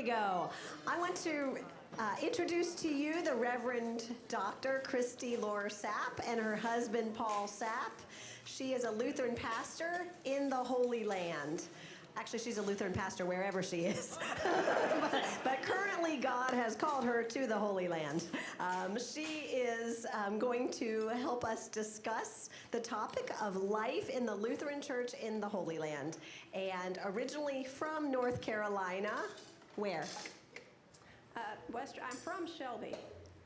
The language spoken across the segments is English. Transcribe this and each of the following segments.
go. I want to introduce to you the Reverend Dr. Christy Lohr Sapp and her husband, Paul Sapp. She is a Lutheran pastor in the Holy Land. Actually, she's a Lutheran pastor wherever she is. but currently, God has called her to the Holy Land. She is going to help us discuss the topic of life in the Lutheran Church in the Holy Land. And originally from North Carolina, where? I'm from Shelby.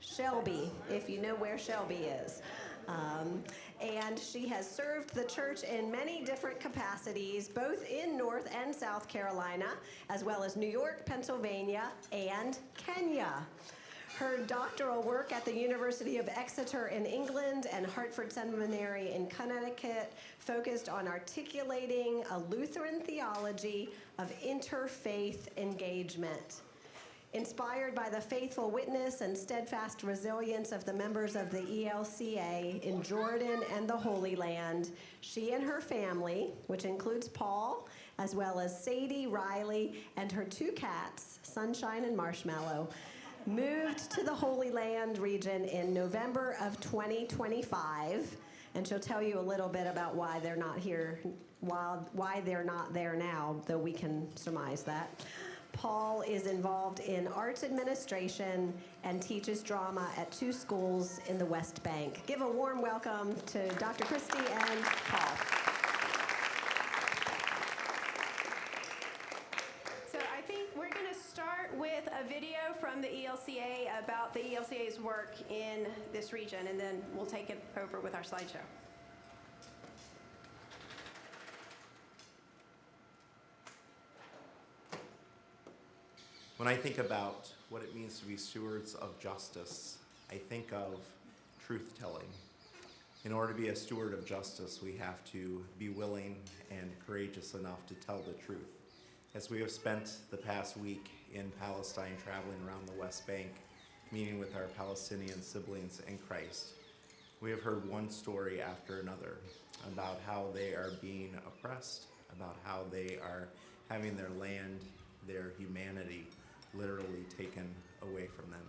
Shelby, if you know where Shelby is. And she has served the church in many different capacities, both in North and South Carolina, as well as New York, Pennsylvania, and Kenya. Her doctoral work at the University of Exeter in England and Hartford Seminary in Connecticut focused on articulating a Lutheran theology of interfaith engagement. Inspired by the faithful witness and steadfast resilience of the members of the ELCA in Jordan and the Holy Land, she and her family, which includes Paul, as well as Sadie, Riley, and her two cats, Sunshine and Marshmallow, moved to the Holy Land region in November of 2025, and she'll tell you a little bit about why they're not here, why they're not there now, though we can surmise that. Paul is involved in arts administration and teaches drama at 2 schools in the West Bank. Give a warm welcome to Dr. Christy and Paul. So I think we're going to start with a video from the ELCA about the ELCA's work in this region, and then we'll take it over with our slideshow. When I think about what it means to be stewards of justice, I think of truth-telling. In order to be a steward of justice, we have to be willing and courageous enough to tell the truth. As we have spent the past week in Palestine traveling around the West Bank, meeting with our Palestinian siblings in Christ, we have heard one story after another about how they are being oppressed, about how they are having their land, their humanity, literally taken away from them.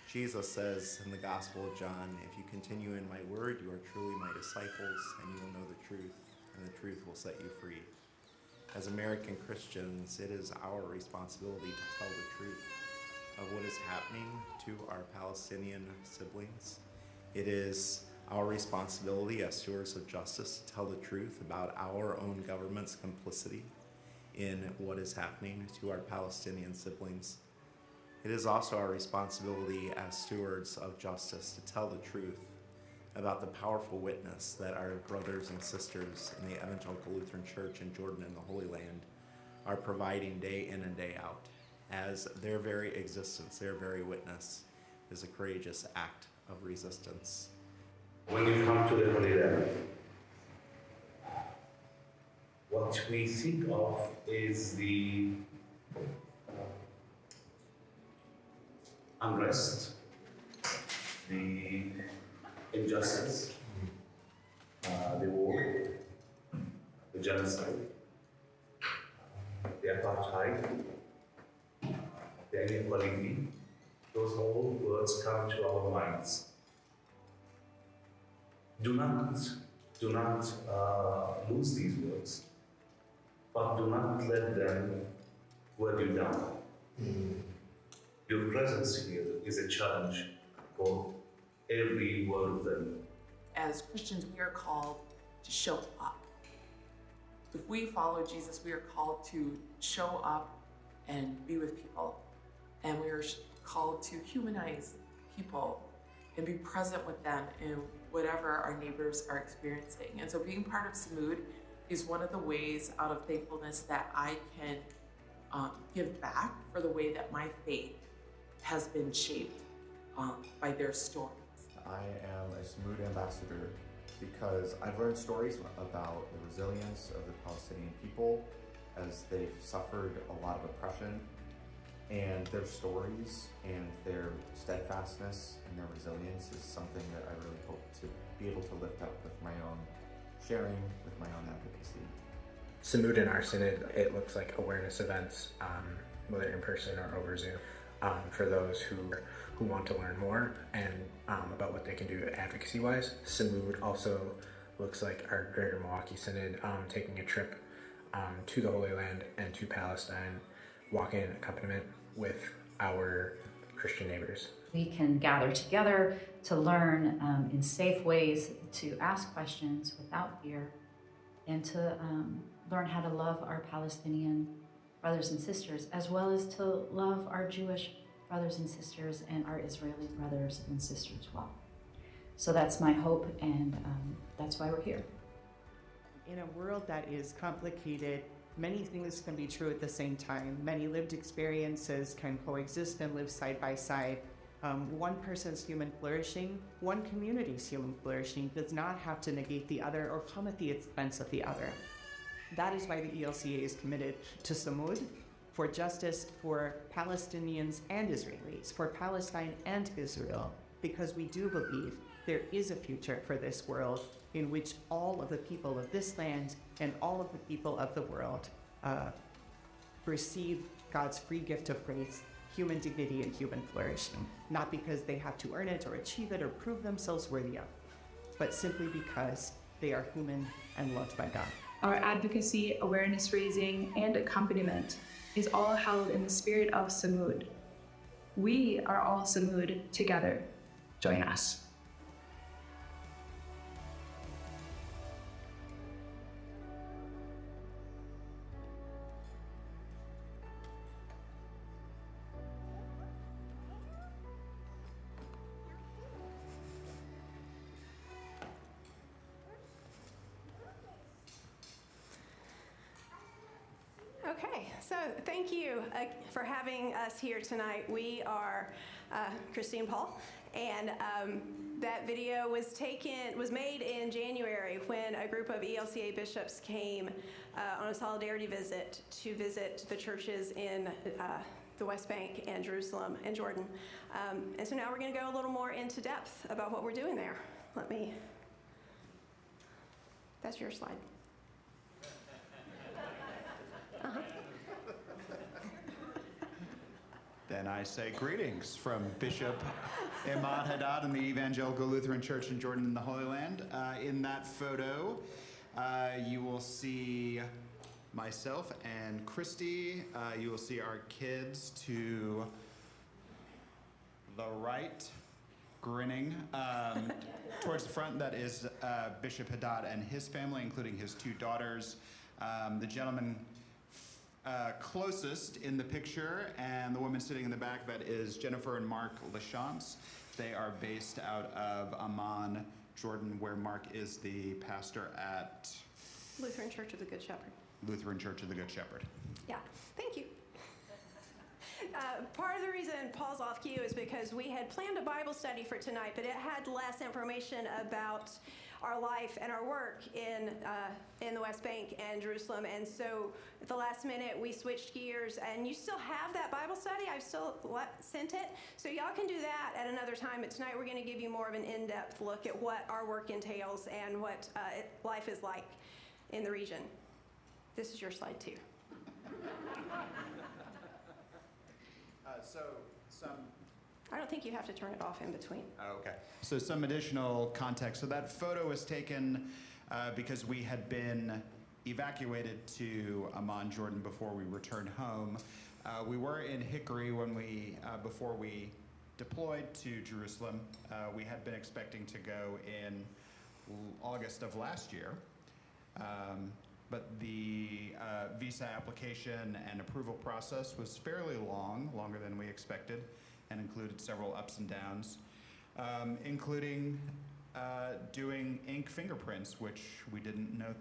Jesus says in the Gospel of John, if you continue in my word, you are truly my disciples, and you will know the truth, and the truth will set you free. As American Christians, it is our responsibility to tell the truth of what is happening to our Palestinian siblings. It is our responsibility as stewards of justice to tell the truth about our own government's complicity in what is happening to our Palestinian siblings. It is also our responsibility as stewards of justice to tell the truth about the powerful witness that our brothers and sisters in the Evangelical Lutheran Church in Jordan and the Holy Land are providing day in and day out, as their very existence, their very witness is a courageous act of resistance. When you come to the Holy Land, what we think of is the unrest, the injustice, the war, the genocide, the apartheid, the inequality. Those all words come to our minds. Do not lose these words, but do not let them wear you down. Your presence here is a challenge for every one of them. As Christians, we are called to show up. If we follow Jesus, we are called to show up and be with people. And we are called to humanize people and be present with them in whatever our neighbors are experiencing. And so being part of Samud is one of the ways out of thankfulness that I can give back for the way that my faith has been shaped by their stories. I am a Samud ambassador because I've learned stories about the resilience of the Palestinian people as they've suffered a lot of oppression, and their stories and their steadfastness and their resilience is something that I really hope to be able to lift up with my own sharing, with my own advocacy. Samud in our synod, it looks like awareness events whether in person or over Zoom, for those who want to learn more and about what they can do advocacy-wise. Samud also looks like our Greater Milwaukee Synod taking a trip to the Holy Land and to Palestine, walking in accompaniment with our Christian neighbors. We can gather together to learn in safe ways to ask questions without fear, and to learn how to love our Palestinian brothers and sisters, as well as to love our Jewish brothers and sisters and our Israeli brothers and sisters as well. So that's my hope, and that's why we're here. In a world that is complicated, many things can be true at the same time. Many lived experiences can coexist and live side by side. One person's human flourishing, one community's human flourishing does not have to negate the other or come at the expense of the other. That is why the ELCA is committed to Samud, for justice for Palestinians and Israelis, for Palestine and Israel, because we do believe there is a future for this world in which all of the people of this land and all of the people of the world receive God's free gift of grace, human dignity and human flourishing, not because they have to earn it or achieve it or prove themselves worthy of, but simply because they are human and loved by God. Our advocacy, awareness raising, and accompaniment is all held in the spirit of Samud. We are all Samud together. Join us. Okay, so thank you for having us here tonight. We are Christy and Paul, and that video was made in January when a group of ELCA bishops came on a solidarity visit to visit the churches in the West Bank and Jerusalem and Jordan. And so now we're going to go a little more into depth about what we're doing there. That's your slide. Then I say greetings from Bishop Imad Haddad and the Evangelical Lutheran Church in Jordan and the Holy Land. In that photo, you will see myself and Christy. You will see our kids to the right, grinning. Towards the front, that is Bishop Haddad and his family, including his two daughters. The gentleman closest in the picture, and the woman sitting in the back, that is Jennifer and Mark Lachance. They are based out of Amman, Jordan, where Mark is the pastor at Lutheran Church of the Good Shepherd. Lutheran Church of the Good Shepherd. Yeah, thank you. Part of the reason Paul's off cue is because we had planned a Bible study for tonight, but it had less information about our life and our work in the West Bank and Jerusalem. And so at the last minute, we switched gears, and you still have that Bible study. I've still sent it. So y'all can do that at another time. But tonight, we're going to give you more of an in-depth look at what our work entails and what life is like in the region. This is your slide, too. I don't think you have to turn it off in between. Okay. So some additional context. So that photo was taken because we had been evacuated to Amman, Jordan, before we returned home. We were in Hickory when before we deployed to Jerusalem. We had been expecting to go in August of last year. But the visa application and approval process was fairly long, longer than we expected, and included several ups and downs, including doing ink fingerprints, which we didn't know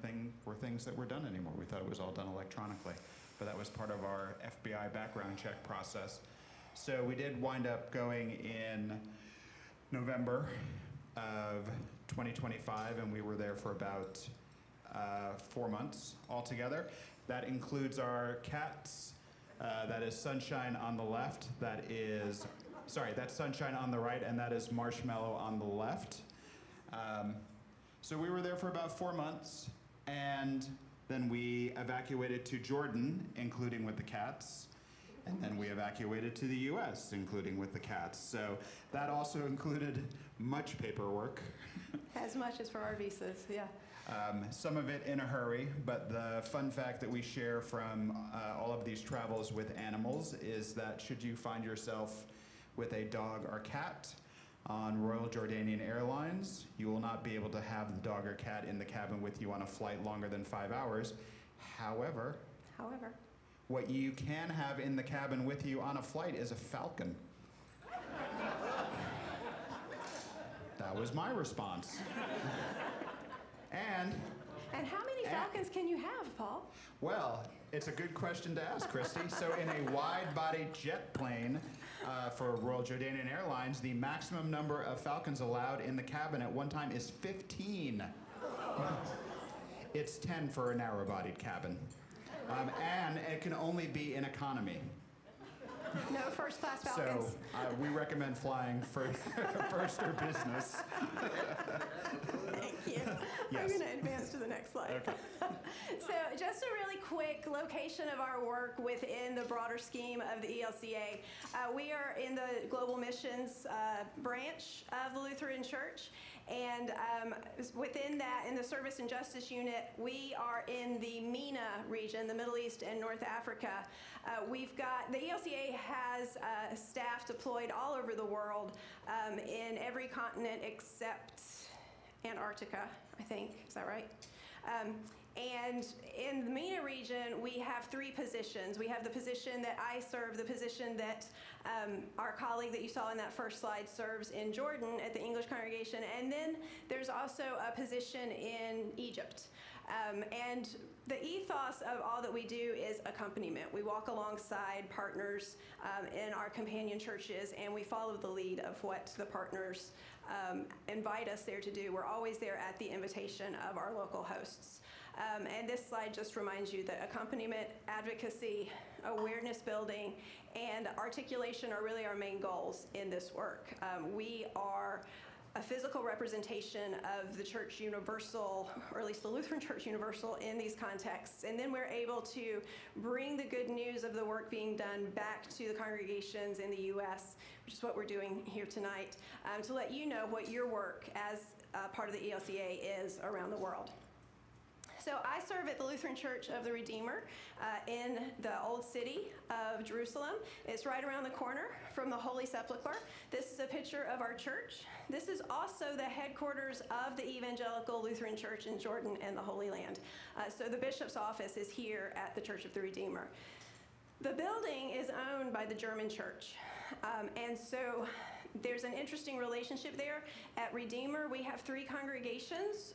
were things that were done anymore. We thought it was all done electronically, but that was part of our FBI background check process. So we did wind up going in November of 2025, and we were there for about 4 months altogether. That includes our cats. That is Sunshine on the left. That's Sunshine on the right, and that is Marshmallow on the left. So we were there for about 4 months, and then we evacuated to Jordan, including with the cats. And then we evacuated to the US, including with the cats. So that also included much paperwork. As much as for our visas, yeah. Some of it in a hurry, but the fun fact that we share from all of these travels with animals is that should you find yourself with a dog or cat on Royal Jordanian Airlines, you will not be able to have the dog or cat in the cabin with you on a flight longer than 5 hours. However, what you can have in the cabin with you on a flight is a falcon. That was my response. And how many falcons can you have, Paul? Well, it's a good question to ask, Christy. So in a wide-body jet plane for Royal Jordanian Airlines, the maximum number of falcons allowed in the cabin at one time is 15. It's 10 for a narrow-bodied cabin. And it can only be in economy. No first-class falcons. So we recommend flying for first or business. Thank you. Yes. I'm going to advance to the next slide. Okay. So just a really quick location of our work within the broader scheme of the ELCA. We are in the Global Missions branch of the Lutheran Church. And within that, in the Service and Justice Unit, we are in the MENA region, the Middle East and North Africa. The ELCA has staff deployed all over the world in every continent except Antarctica, I think. Is that right? And in the MENA region, we have 3 positions. We have the position that I serve, the position that our colleague that you saw in that first slide serves in Jordan at the English congregation. And then there's also a position in Egypt. And the ethos of all that we do is accompaniment. We walk alongside partners in our companion churches, and we follow the lead of what the partners invite us there to do. We're always there at the invitation of our local hosts. And this slide just reminds you that accompaniment, advocacy, awareness building, and articulation are really our main goals in this work. We are a physical representation of the Church Universal, or at least the Lutheran Church Universal, in these contexts. And then we're able to bring the good news of the work being done back to the congregations in the U.S., which is what we're doing here tonight, to let you know what your work as part of the ELCA is around the world. So I serve at the Lutheran Church of the Redeemer in the Old City of Jerusalem. It's right around the corner from the Holy Sepulchre. This is a picture of our church. This is also the headquarters of the Evangelical Lutheran Church in Jordan and the Holy Land. So the bishop's office is here at the Church of the Redeemer. The building is owned by the German church. And so there's an interesting relationship there. At Redeemer, we have 3 congregations.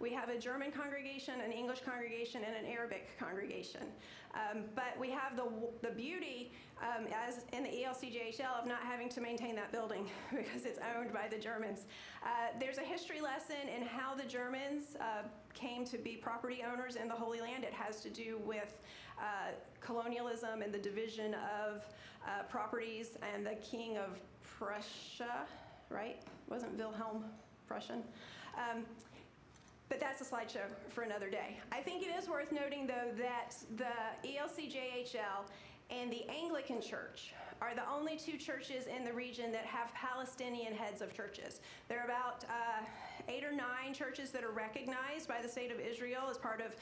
We have a German congregation, an English congregation, and an Arabic congregation. But we have the beauty, as in the ELCJHL, of not having to maintain that building because it's owned by the Germans. There's a history lesson in how the Germans came to be property owners in the Holy Land. It has to do with colonialism and the division of properties, and the King of Prussia, right? Wasn't Wilhelm Prussian? But that's a slideshow for another day. I think it is worth noting, though, that the ELCJHL and the Anglican Church are the only 2 churches in the region that have Palestinian heads of churches. There are about 8 or 9 churches that are recognized by the state of Israel as part of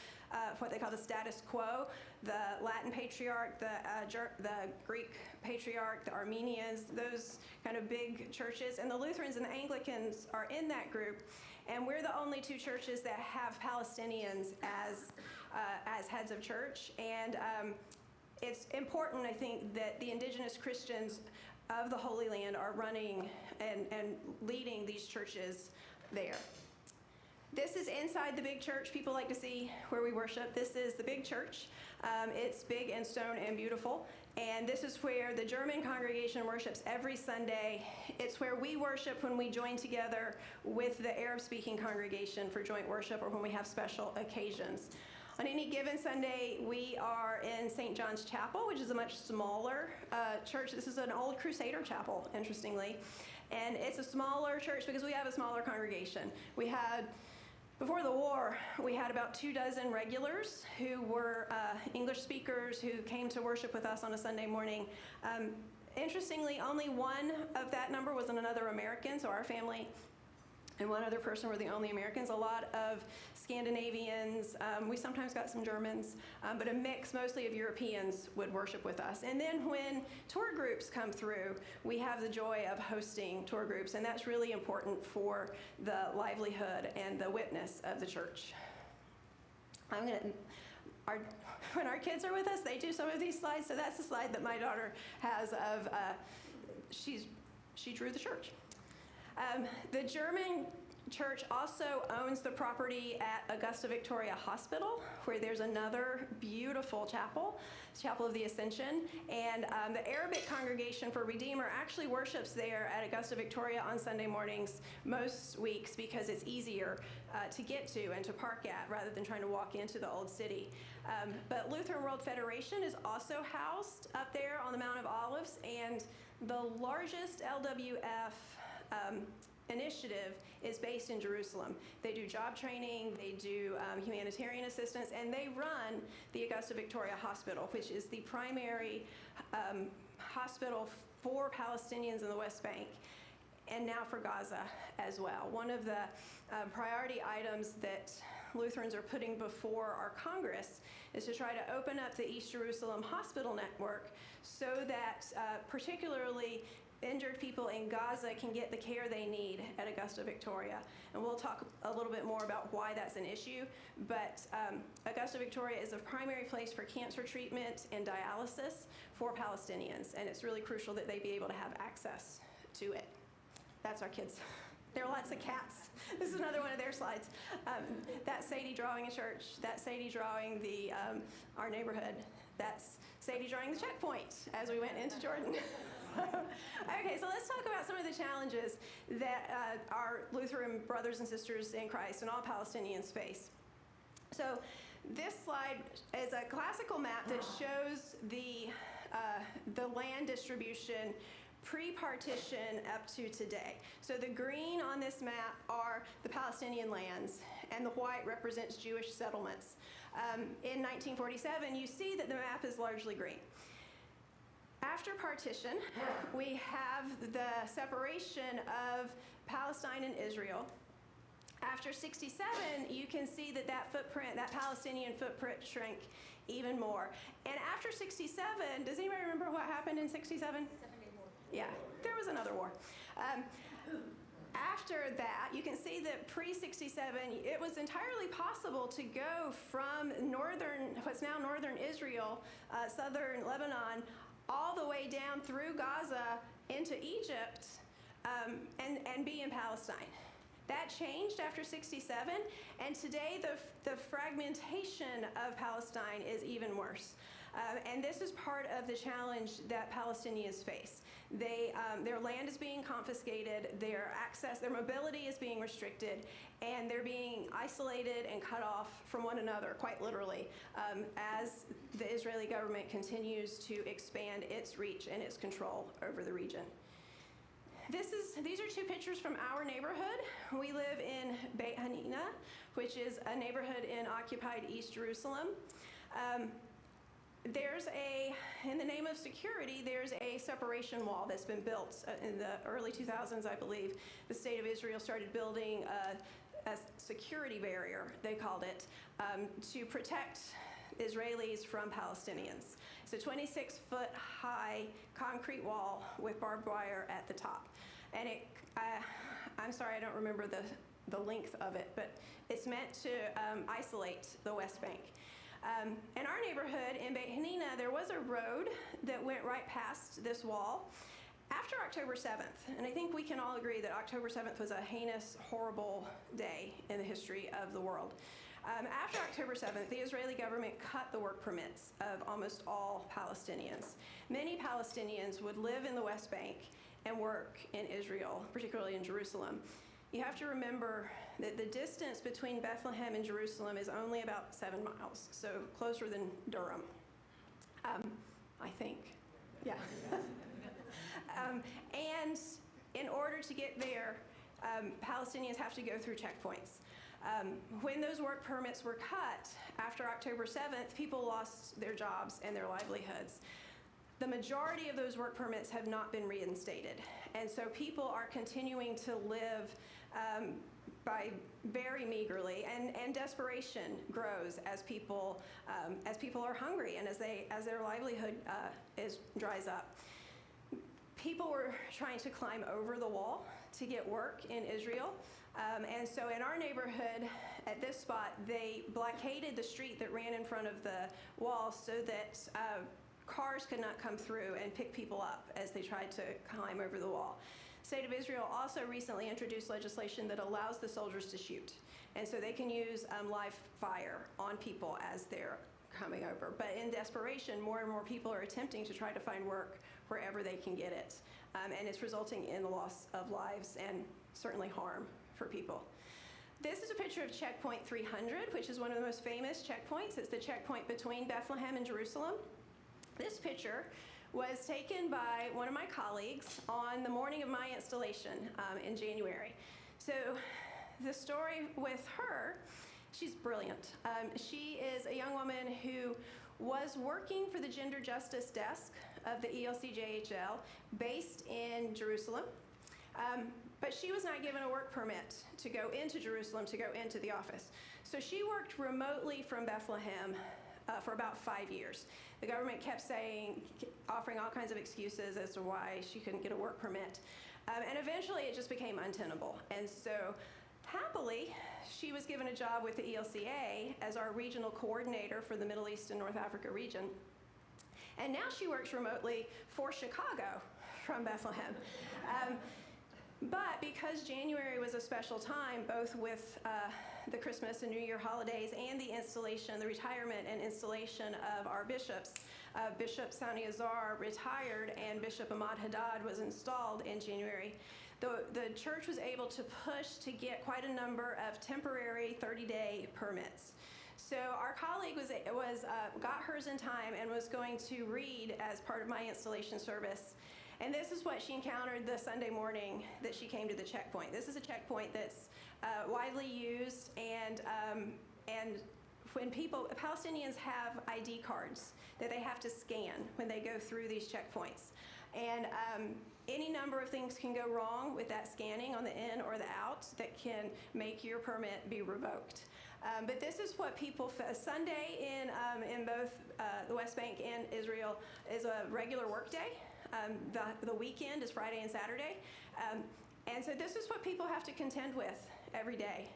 what they call the status quo. The Latin Patriarch, the Greek Patriarch, the Armenians, those kind of big churches. And the Lutherans and the Anglicans are in that group. And we're the only 2 churches that have Palestinians as heads of church. And it's important, I think, that the indigenous Christians of the Holy Land are running and leading these churches there. This is inside the big church. People like to see where we worship. This is the big church. It's big and stone and beautiful. And this is where the German congregation worships every Sunday. It's where we worship when we join together with the Arab-speaking congregation for joint worship, or when we have special occasions. On any given Sunday, we are in St. John's Chapel, which is a much smaller church. This is an old Crusader chapel, interestingly. And it's a smaller church because we have a smaller congregation. We had Before the war, we had about 24 regulars who were English speakers who came to worship with us on a Sunday morning. Interestingly, only one of that number was another American, so our family and one other person were the only Americans. A lot of Scandinavians, we sometimes got some Germans, but a mix mostly of Europeans would worship with us. And then when tour groups come through, we have the joy of hosting tour groups, and that's really important for the livelihood and the witness of the church. When our kids are with us, they do some of these slides, so that's the slide that my daughter has of, she drew the church. The German church also owns the property at Augusta Victoria Hospital, where there's another beautiful chapel, Chapel of the Ascension, and the Arabic Congregation for Redeemer actually worships there at Augusta Victoria on Sunday mornings most weeks because it's easier to get to and to park at rather than trying to walk into the old city. But Lutheran World Federation is also housed up there on the Mount of Olives, and the largest LWF initiative is based in Jerusalem. They do job training, they do humanitarian assistance, and they run the Augusta Victoria Hospital, which is the primary hospital for Palestinians in the West Bank, and now for Gaza as well. One of the priority items that Lutherans are putting before our Congress is to try to open up the East Jerusalem hospital network so that particularly injured people in Gaza can get the care they need at Augusta Victoria. And we'll talk a little bit more about why that's an issue, but Augusta Victoria is a primary place for cancer treatment and dialysis for Palestinians, and it's really crucial that they be able to have access to it. That's our kids. There are lots of cats. This is another one of their slides. That's Sadie drawing a church. That's Sadie drawing the our neighborhood. That's Sadie drawing the checkpoint as we went into Jordan. Okay, so let's talk about some of the challenges that our Lutheran brothers and sisters in Christ and all Palestinians face. So this slide is a classical map that shows the land distribution pre-partition up to today. So the green on this map are the Palestinian lands, and the white represents Jewish settlements. In 1947, you see that the map is largely green. After partition, we have the separation of Palestine and Israel. After 67, you can see that that footprint, that Palestinian footprint shrank even more. And after 67, does anybody remember what happened in 67? Yeah, there was another war. After that, you can see that pre-67, it was entirely possible to go from what's now northern Israel, southern Lebanon, all the way down through Gaza into Egypt and be in Palestine. That changed after 67, and today the fragmentation of Palestine is even worse. And this is part of the challenge that Palestinians face. Their land is being confiscated, their mobility is being restricted, and they're being isolated and cut off from one another, quite literally, as the Israeli government continues to expand its reach and its control over the region. These are two pictures from our neighborhood. We live in Beit Hanina, which is a neighborhood in occupied East Jerusalem. In the name of security, there's a separation wall that's been built in the early 2000s, I believe. The state of Israel started building a security barrier, they called it, to protect Israelis from Palestinians. It's a 26-foot high concrete wall with barbed wire at the top. And I'm sorry, I don't remember the length of it, but it's meant to isolate the West Bank. In our neighborhood in Beit Hanina, there was a road that went right past this wall after October 7th. And I think we can all agree that October 7th was a heinous, horrible day in the history of the world. After October 7th, the Israeli government cut the work permits of almost all Palestinians. Many Palestinians would live in the West Bank and work in Israel, particularly in Jerusalem. You have to remember that the distance between Bethlehem and Jerusalem is only about 7 miles, so closer than Durham, I think. Yeah. And in order to get there, Palestinians have to go through checkpoints. When those work permits were cut after October 7th, people lost their jobs and their livelihoods. The majority of those work permits have not been reinstated. And so people are continuing to live by very meagerly, and desperation grows as people are hungry and as their livelihood dries up. People were trying to climb over the wall to get work in Israel. And so in our neighborhood, at this spot, they blockaded the street that ran in front of the wall so that cars could not come through and pick people up as they tried to climb over the wall. The State of Israel also recently introduced legislation that allows the soldiers to shoot. And so they can use live fire on people as they're coming over. But in desperation, more and more people are attempting to try to find work wherever they can get it. And it's resulting in the loss of lives and certainly harm for people. This is a picture of checkpoint 300, which is one of the most famous checkpoints. It's the checkpoint between Bethlehem and Jerusalem. This picture was taken by one of my colleagues on the morning of my installation in January. So the story with her, she's brilliant. She is a young woman who was working for the gender justice desk of the ELCJHL based in Jerusalem. But she was not given a work permit to go into Jerusalem, to go into the office. So she worked remotely from Bethlehem for about 5 years. The government kept offering all kinds of excuses as to why she couldn't get a work permit. And eventually it just became untenable. And so happily, she was given a job with the ELCA as our regional coordinator for the Middle East and North Africa region. And now she works remotely for Chicago from Bethlehem. But because January was a special time, both with the Christmas and New Year holidays and the retirement and installation of our bishops, Bishop Sani Azar retired and Bishop Ahmad Haddad was installed in January. The church was able to push to get quite a number of temporary 30-day permits. So our colleague got hers in time and was going to read as part of my installation service. And this is what she encountered the Sunday morning that she came to the checkpoint. This is a checkpoint that's widely used, and when Palestinians have ID cards that they have to scan when they go through these checkpoints. And any number of things can go wrong with that scanning on the in or the out that can make your permit be revoked. But this is what people, Sunday in both the West Bank and Israel is a regular work day. The weekend is Friday and Saturday. And so this is what people have to contend with every day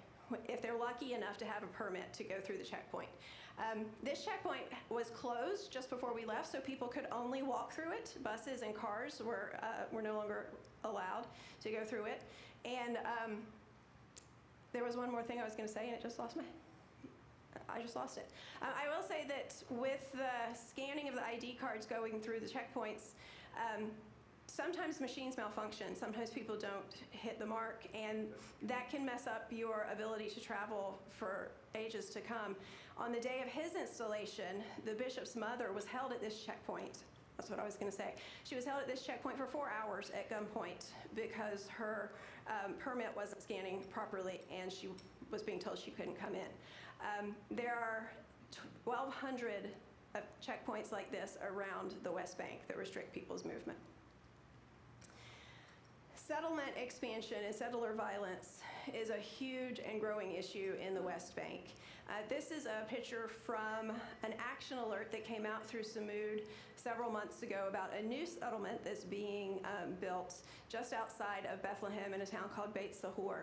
if they're lucky enough to have a permit to go through the checkpoint. This checkpoint was closed just before we left, so people could only walk through it. Buses and cars were no longer allowed to go through it. And there was one more thing I was going to say, and I just lost it. I will say that with the scanning of the ID cards going through the checkpoints, sometimes machines malfunction. Sometimes people don't hit the mark, and that can mess up your ability to travel for ages to come. On the day of his installation, the bishop's mother was held at this checkpoint. That's what I was going to say. She was held at this checkpoint for 4 hours at gunpoint because her permit wasn't scanning properly, and she was being told she couldn't come in. There are 1,200 checkpoints like this around the West Bank that restrict people's movement. Settlement expansion and settler violence is a huge and growing issue in the West Bank. This is a picture from an action alert that came out through Samud several months ago about a new settlement that's being built just outside of Bethlehem in a town called Beit Sahur.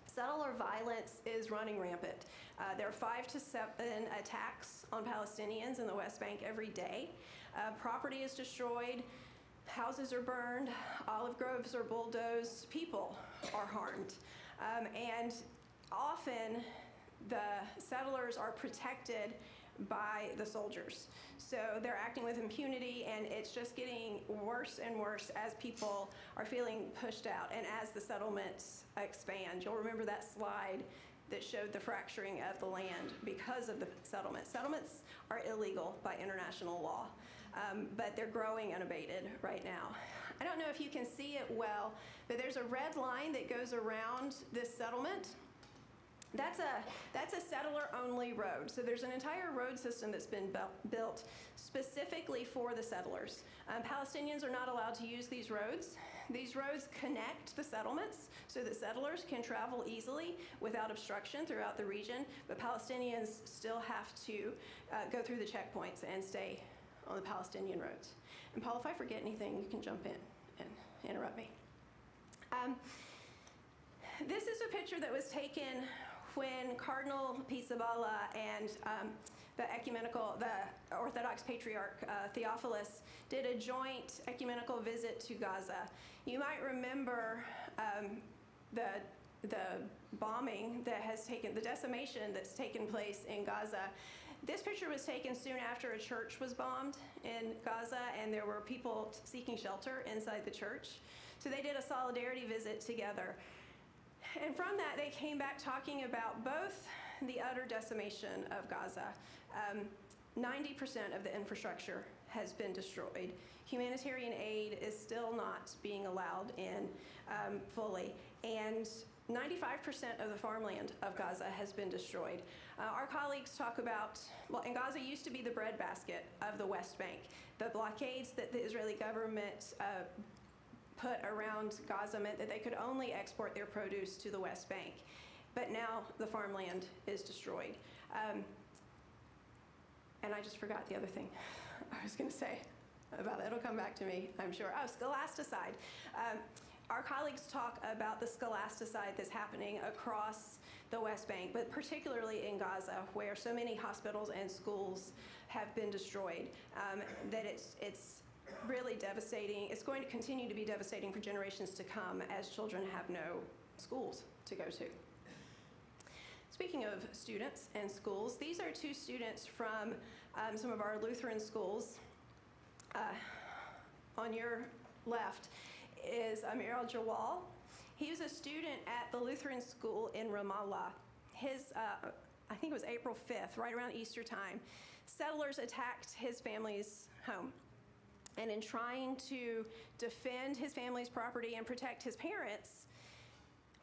Settler violence is running rampant. There are 5 to 7 attacks on Palestinians in the West Bank every day. Property is destroyed, houses are burned, olive groves are bulldozed, people are harmed. And often the settlers are protected by the soldiers. So they're acting with impunity, and it's just getting worse and worse as people are feeling pushed out and as the settlements expand. You'll remember that slide that showed the fracturing of the land because of the settlements. Settlements are illegal by international law, but they're growing unabated right now. I don't know if you can see it well, but there's a red line that goes around this settlement. That's a settler-only road. So there's an entire road system that's been built specifically for the settlers. Palestinians are not allowed to use these roads. These roads connect the settlements so that settlers can travel easily without obstruction throughout the region, but Palestinians still have to go through the checkpoints and stay on the Palestinian roads. And Paul, if I forget anything, you can jump in and interrupt me. This is a picture that was taken when Cardinal Pizzaballa and the Orthodox Patriarch Theophilus did a joint ecumenical visit to Gaza. You might remember the bombing that has taken, the decimation that's taken place in Gaza. This picture was taken soon after a church was bombed in Gaza, and there were people seeking shelter inside the church. So they did a solidarity visit together. And from that, they came back talking about both the utter decimation of Gaza. 90% of the infrastructure has been destroyed. Humanitarian aid is still not being allowed in fully. And 95% of the farmland of Gaza has been destroyed. Our colleagues talk about, well, and Gaza used to be the breadbasket of the West Bank. The blockades that the Israeli government put around Gaza meant that they could only export their produce to the West Bank. But now the farmland is destroyed. And I just forgot the other thing I was going to say about that. It'll come back to me, I'm sure. Oh, scholasticide. Our colleagues talk about the scholasticide that's happening across the West Bank, but particularly in Gaza, where so many hospitals and schools have been destroyed, that it's really devastating. It's going to continue to be devastating for generations to come as children have no schools to go to. Speaking of students and schools, these are two students from some of our Lutheran schools. On your left is Amir al-Jawal. He was a student at the Lutheran school in Ramallah. His, I think it was April 5th, right around Easter time, settlers attacked his family's home. And in trying to defend his family's property and protect his parents,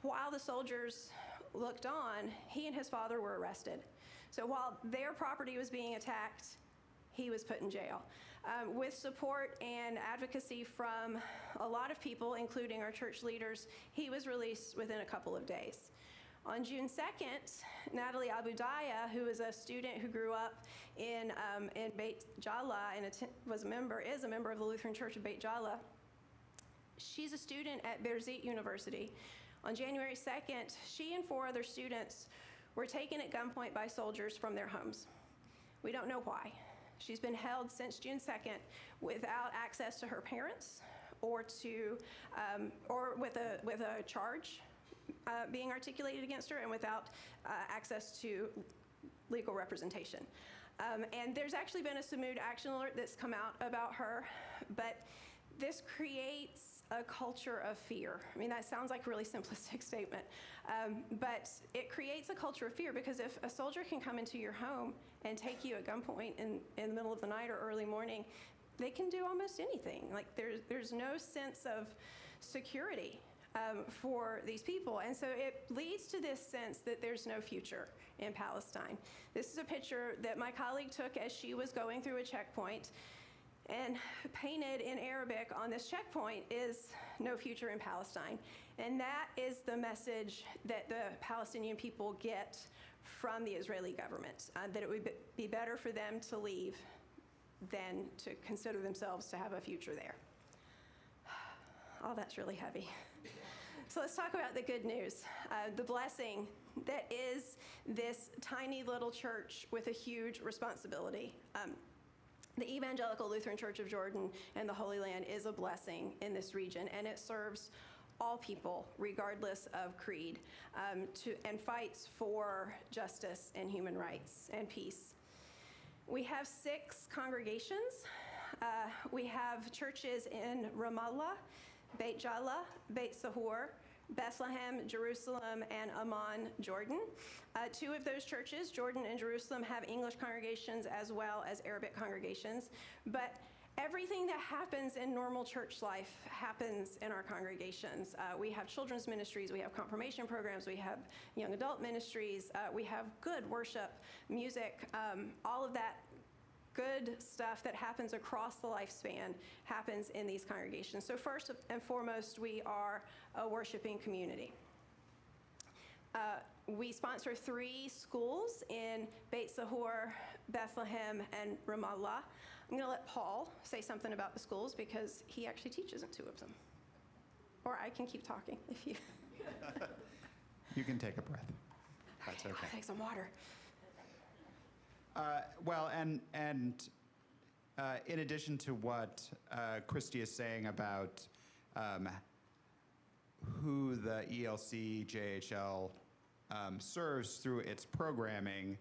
while the soldiers looked on, he and his father were arrested. So while their property was being attacked, he was put in jail. With support and advocacy from a lot of people, including our church leaders, he was released within a couple of days. On June 2nd, Natalie Abudaya, who is a student who grew up in Beit Jala and is a member of the Lutheran Church of Beit Jala, she's a student at Birzeit University. On January 2nd, she and 4 other students were taken at gunpoint by soldiers from their homes. We don't know why. She's been held since June 2nd without access to her parents or with a charge being articulated against her and without access to legal representation. And there's actually been a Samud action alert that's come out about her, but this creates a culture of fear. I mean, that sounds like a really simplistic statement, but it creates a culture of fear because if a soldier can come into your home and take you at gunpoint in the middle of the night or early morning, they can do almost anything. Like there's no sense of security for these people. And so it leads to this sense that there's no future in Palestine. This is a picture that my colleague took as she was going through a checkpoint, and painted in Arabic on this checkpoint is no future in Palestine. And that is the message that the Palestinian people get from the Israeli government, that it would be better for them to leave than to consider themselves to have a future there. Oh, that's really heavy. So let's talk about the good news, the blessing that is this tiny little church with a huge responsibility. The Evangelical Lutheran Church of Jordan and the Holy Land is a blessing in this region, and it serves all people, regardless of creed, and fights for justice and human rights and peace. We have 6 congregations. We have churches in Ramallah, Beit Jala, Beit Sahur, Bethlehem, Jerusalem, and Amman, Jordan. 2 of those churches, Jordan and Jerusalem, have English congregations as well as Arabic congregations. But Everything that happens in normal church life happens in our congregations. We have children's ministries, we have confirmation programs, we have young adult ministries, we have good worship, music, all of that good stuff that happens across the lifespan happens in these congregations. So first and foremost, we are a worshiping community. We sponsor 3 schools in Beit Sahur, Bethlehem, and Ramallah. I'm going to let Paul say something about the schools because he actually teaches in 2 of them. Or I can keep talking if you... You can take a breath. That's okay. I'll take some water. Well, and in addition to what Christy is saying about who the ELCJHL serves through its programming,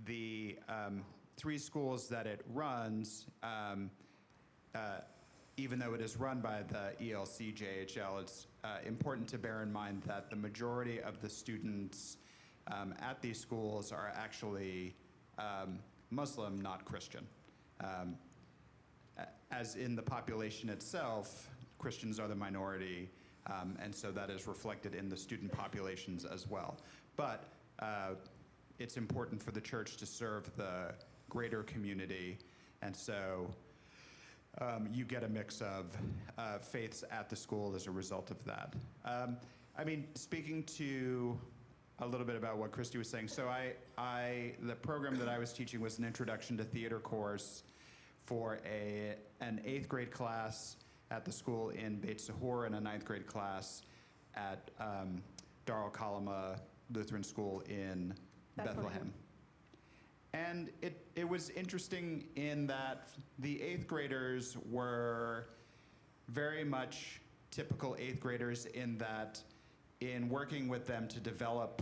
the 3 schools that it runs, even though it is run by the ELCJHL, it's important to bear in mind that the majority of the students at these schools are actually Muslim, not Christian. As in the population itself, Christians are the minority, and so that is reflected in the student populations as well. But it's important for the church to serve the greater community, and so you get a mix of faiths at the school as a result of that. I mean, speaking to a little bit about what Christy was saying, so the program that I was teaching was an introduction to theater course for an 8th grade class at the school in Beit Sahur and a 9th grade class at Dar al-Kalama Lutheran School in Bethlehem. And it was interesting in that the 8th graders were very much typical 8th graders in that in working with them to develop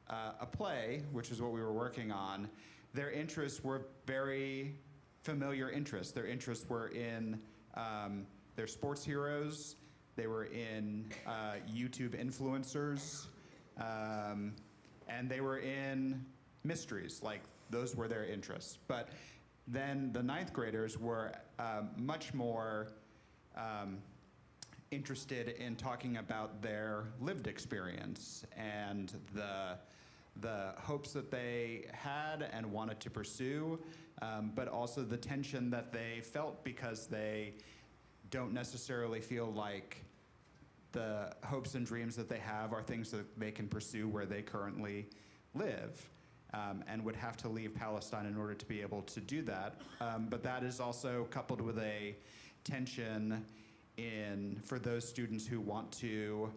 a play, which is what we were working on, their interests were very familiar interests. Their interests were in their sports heroes, they were in YouTube influencers, and they were in mysteries, like those were their interests. But then the 9th graders were much more interested in talking about their lived experience and the hopes that they had and wanted to pursue, but also the tension that they felt because they don't necessarily feel like the hopes and dreams that they have are things that they can pursue where they currently live, and would have to leave Palestine in order to be able to do that. But that is also coupled with a tension for those students who want to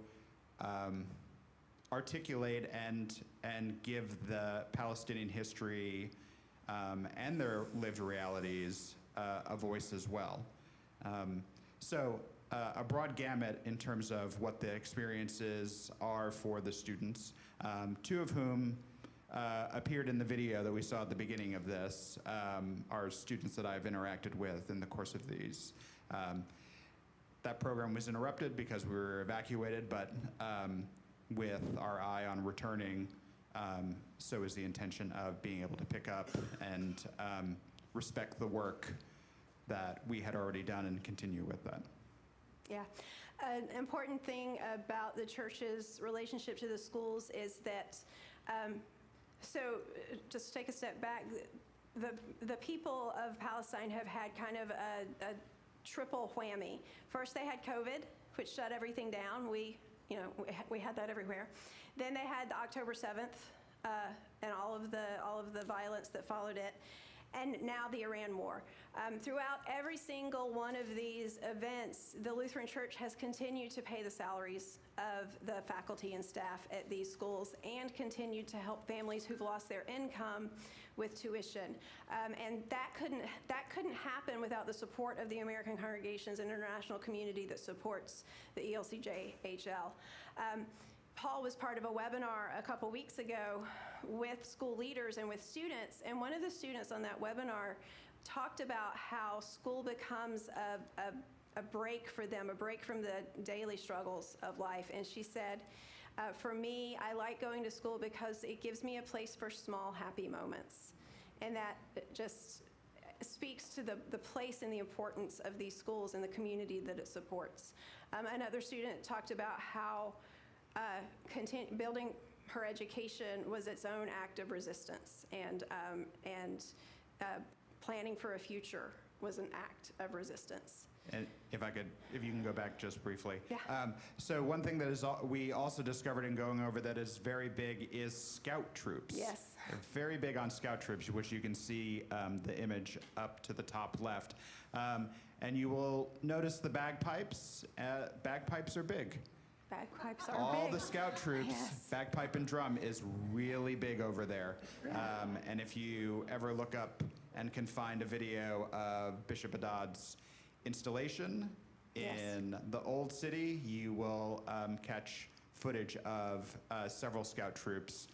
articulate and give the Palestinian history and their lived realities a voice as well. So a broad gamut in terms of what the experiences are for the students, 2 of whom appeared in the video that we saw at the beginning of this, are students that I've interacted with in the course of these. That program was interrupted because we were evacuated, but with our eye on returning, so is the intention of being able to pick up and respect the work that we had already done and continue with that. Yeah. An important thing about the church's relationship to the schools is that, so just to take a step back, the people of Palestine have had kind of a triple whammy. First, they had COVID, which shut everything down. We had that everywhere. Then they had the October 7th and all of the violence that followed it. And now the Iran war. Throughout every single one of these events, the Lutheran Church has continued to pay the salaries of the faculty and staff at these schools and continued to help families who've lost their income with tuition. And that couldn't happen without the support of the American Congregations and International Community that supports the ELCJHL. Paul was part of a webinar a couple weeks ago with school leaders and with students, and one of the students on that webinar talked about how school becomes a break for them, a break from the daily struggles of life. And she said, for me, I like going to school because it gives me a place for small, happy moments. And that just, speaks to the place and the importance of these schools and the community that it supports. Another student talked about how building her education was its own act of resistance, and planning for a future was an act of resistance. And if you can go back just briefly. Yeah. So one thing that we also discovered in going over that is very big is scout troops. Yes. They're very big on scout troops, which you can see the image up to the top left. And you will notice the bagpipes. Bagpipes are big. Bagpipes are All big. the scout troops, Yes. bagpipe and drum is really big over there. And if you ever look up and can find a video of Bishop Haddad's installation in the Old City, you will catch footage of several scout troops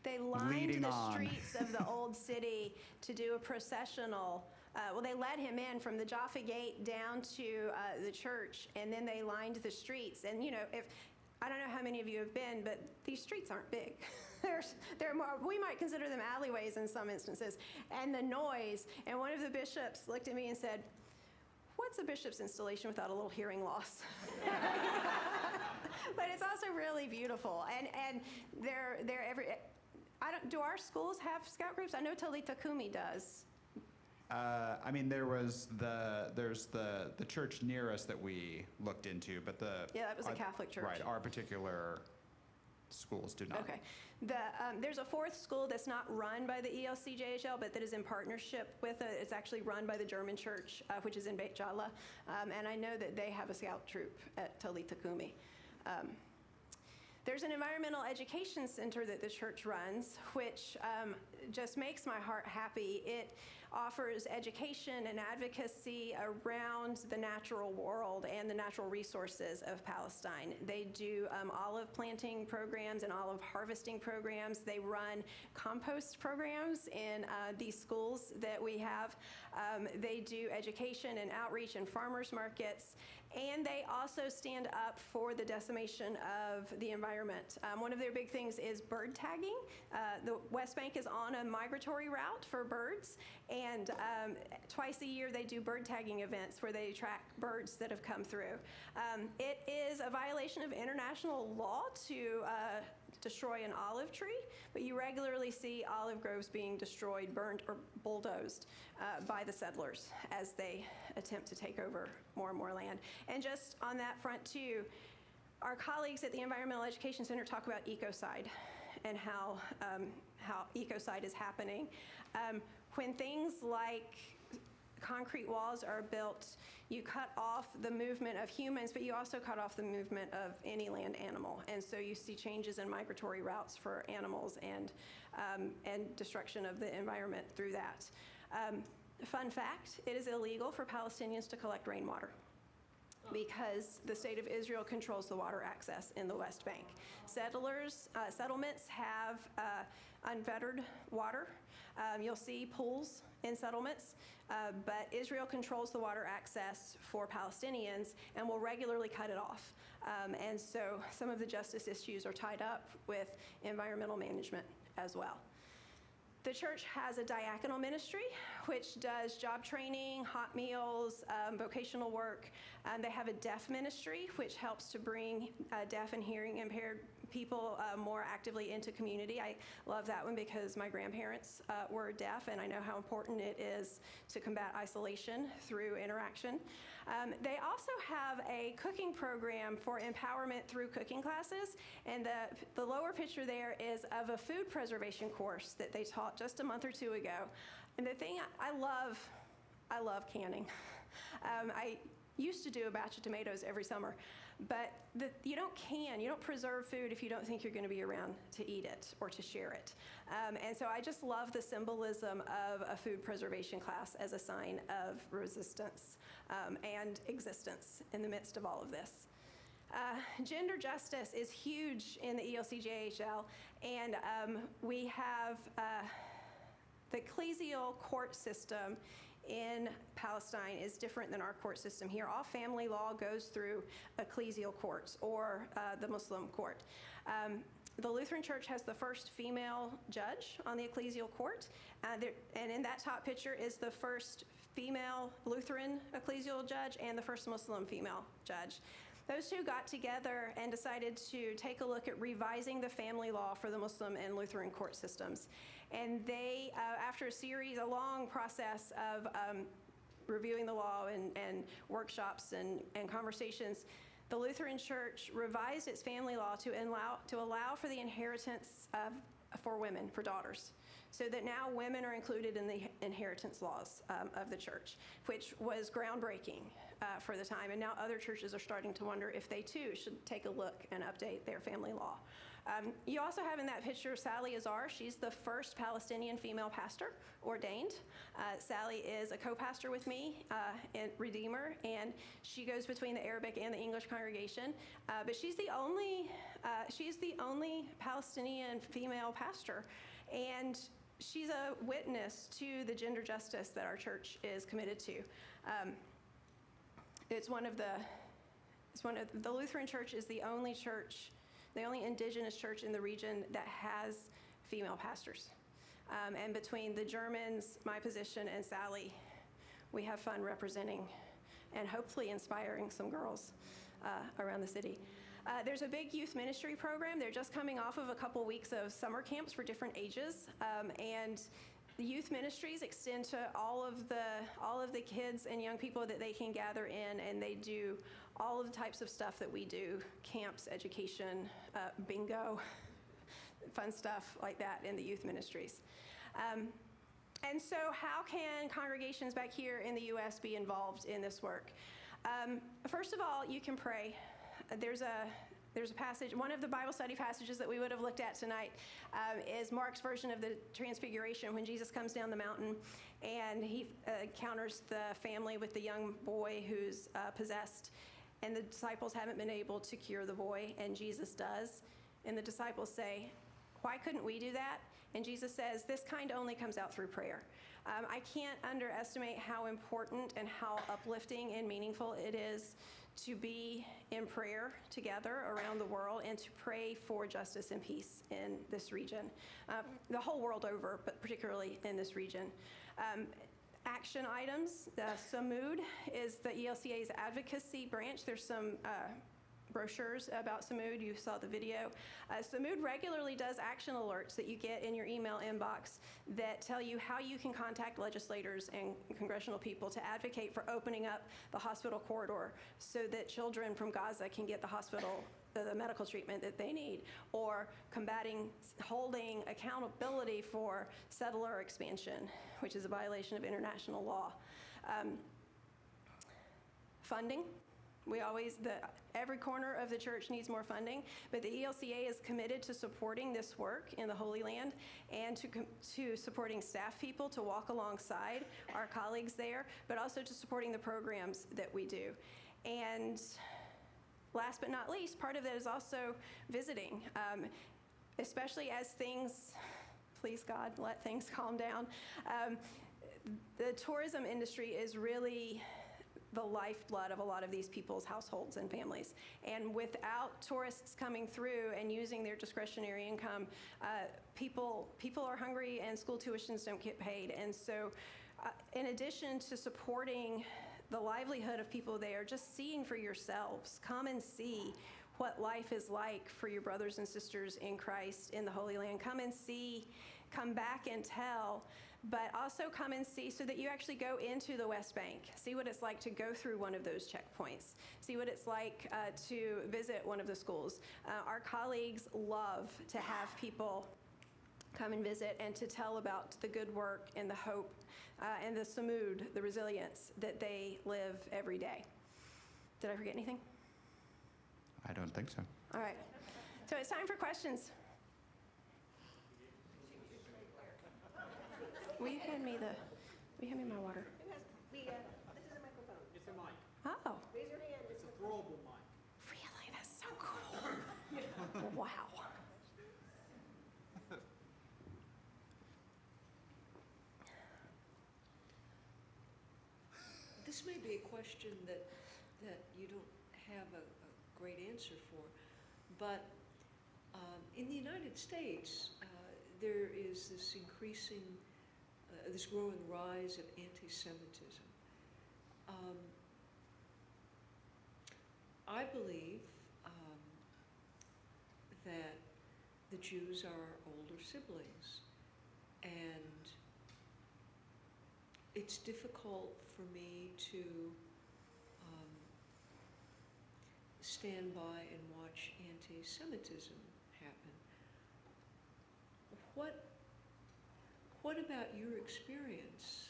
They lined leading the on. streets of the Old City to do a processional. Well, they led him in from the Jaffa Gate down to the church, and then they lined the streets. And you know, I don't know how many of you have been, but these streets aren't big. They're more, we might consider them alleyways in some instances. And the noise, and one of the bishops looked at me and said, "What's a bishop's installation without a little hearing loss?" But it's also really beautiful, and they're every. Do our schools have scout groups? I know Talitha Kumi does. I mean, there's the church near us that we looked into, but that was a Catholic church. Right, our particular schools do not. Okay. There's a fourth school that's not run by the ELCJHL, but that is in partnership with it. It's actually run by the German church, which is in Beit Jala. And I know that they have a scout troop at Talitha Kumi. There's an environmental education center that the church runs, which just makes my heart happy. It offers education and advocacy around the natural world and the natural resources of Palestine. They do olive planting programs and olive harvesting programs. They run compost programs in these schools that we have. They do education and outreach and farmers markets. And they also stand up for the decimation of the environment. One of their big things is bird tagging. The West Bank is on a migratory route for birds, and twice a year they do bird tagging events where they track birds that have come through. It is a violation of international law to destroy an olive tree, but you regularly see olive groves being destroyed, burned, or bulldozed by the settlers as they attempt to take over more and more land. And just on that front too, our colleagues at the Environmental Education Center talk about ecocide and how ecocide is happening. When things like concrete walls are built, you cut off the movement of humans, but you also cut off the movement of any land animal. And so you see changes in migratory routes for animals and destruction of the environment through that. Fun fact, it is illegal for Palestinians to collect rainwater because the state of Israel controls the water access in the West Bank. Settlements have unfettered water. You'll see pools in settlements, but Israel controls the water access for Palestinians and will regularly cut it off. And so some of the justice issues are tied up with environmental management as well. The church has a diaconal ministry, which does job training, hot meals, vocational work. They have a deaf ministry, which helps to bring deaf and hearing impaired people more actively into community. I love that one because my grandparents were deaf, and I know how important it is to combat isolation through interaction. They also have a cooking program for empowerment through cooking classes, and the lower picture there is of a food preservation course that they taught just a month or two ago. And the thing I love canning. I used to do a batch of tomatoes every summer, but you don't preserve food if you don't think you're going to be around to eat it or to share it. And so I just love the symbolism of a food preservation class as a sign of resistance and existence in the midst of all of this. Gender justice is huge in the ELCJHL, and we have the ecclesial court system in Palestine is different than our court system here. All family law goes through ecclesial courts or the Muslim court. The Lutheran Church has the first female judge on the ecclesial court, and in that top picture is the first female Lutheran ecclesial judge and the first Muslim female judge. Those two got together and decided to take a look at revising the family law for the Muslim and Lutheran court systems. And they, after a long process of reviewing the law and workshops and conversations, the Lutheran Church revised its family law to allow for the inheritance for women, for daughters, so that now women are included in the inheritance laws of the church, which was groundbreaking for the time. And now other churches are starting to wonder if they too should take a look and update their family law. You also have in that picture Sally Azar. She's the first Palestinian female pastor ordained. Sally is a co-pastor with me in Redeemer, and she goes between the Arabic and the English congregation. But she's the only Palestinian female pastor, and she's a witness to the gender justice that our church is committed to. The Lutheran Church is the only church, the only indigenous church in the region that has female pastors. And between the Germans, my position, and Sally, we have fun representing and hopefully inspiring some girls around the city. There's a big youth ministry program. They're just coming off of a couple weeks of summer camps for different ages. And the youth ministries extend to all of the kids and young people that they can gather in, and they do all of the types of stuff that we do: camps, education, bingo, fun stuff like that in the youth ministries. And so how can congregations back here in the U.S. be involved in this work? First of all, you can pray. There's a passage, one of the Bible study passages that we would have looked at tonight is Mark's version of the Transfiguration, when Jesus comes down the mountain and he encounters the family with the young boy who's possessed, and the disciples haven't been able to cure the boy, and Jesus does. And the disciples say, "Why couldn't we do that?" And Jesus says, "This kind only comes out through prayer." I can't underestimate how important and how uplifting and meaningful it is to be in prayer together around the world and to pray for justice and peace in this region, the whole world over, but particularly in this region. Action items. Samud is the ELCA's advocacy branch. There's some brochures about Samud. You saw the video. Samud regularly does action alerts that you get in your email inbox that tell you how you can contact legislators and congressional people to advocate for opening up the hospital corridor so that children from Gaza can get the medical treatment that they need, or holding accountability for settler expansion, which is a violation of international law. Funding. Every corner of the church needs more funding, but the ELCA is committed to supporting this work in the Holy Land and to supporting staff people to walk alongside our colleagues there, but also to supporting the programs that we do. And last but not least, part of that is also visiting, especially as things, please God, let things calm down. The tourism industry is really the lifeblood of a lot of these people's households and families. And without tourists coming through and using their discretionary income, people are hungry and school tuitions don't get paid. And so in addition to supporting the livelihood of people there, just seeing for yourselves, come and see what life is like for your brothers and sisters in Christ in the Holy Land. Come and see, come back and tell, but also come and see so that you actually go into the West Bank, see what it's like to go through one of those checkpoints, see what it's like to visit one of the schools. Our colleagues love to have people come and visit and to tell about the good work and the hope and the samud, the resilience that they live every day. Did I forget anything? I don't think so. All right. So it's time for questions. Will you hand me my water? This is a microphone. It's a mic. Oh. Raise your hand. It's a throwable mic. Really? That's so cool. Wow. This may be a question that you don't have a great answer for, but in the United States, there is this increasing, this growing rise of anti-Semitism. I believe that the Jews are our older siblings, and it's difficult for me to stand by and watch anti-Semitism happen. What about your experience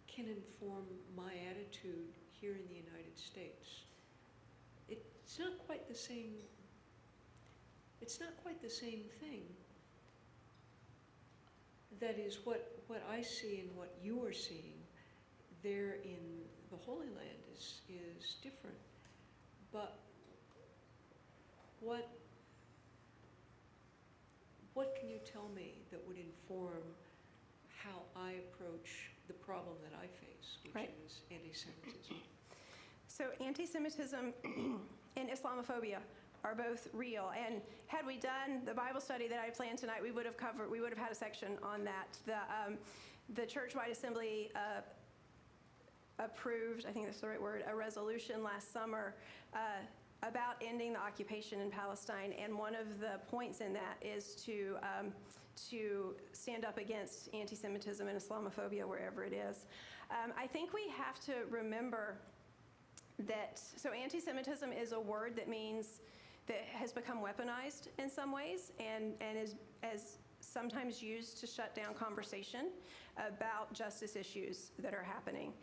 can inform my attitude here in the United States? It's not quite the same. It's not quite the same thing. That is, what I see and what you are seeing there in the Holy Land is different. But what can you tell me that would inform how I approach the problem that I face, which is anti-Semitism? So anti-Semitism and Islamophobia are both real. And had we done the Bible study that I planned tonight, we would have had a section on that. The Church-wide Assembly approved, I think that's the right word, a resolution last summer about ending the occupation in Palestine. And one of the points in that is to stand up against anti-Semitism and Islamophobia wherever it is. I think we have to remember that, so anti-Semitism is a word that means, that has become weaponized in some ways and is sometimes used to shut down conversation about justice issues that are happening.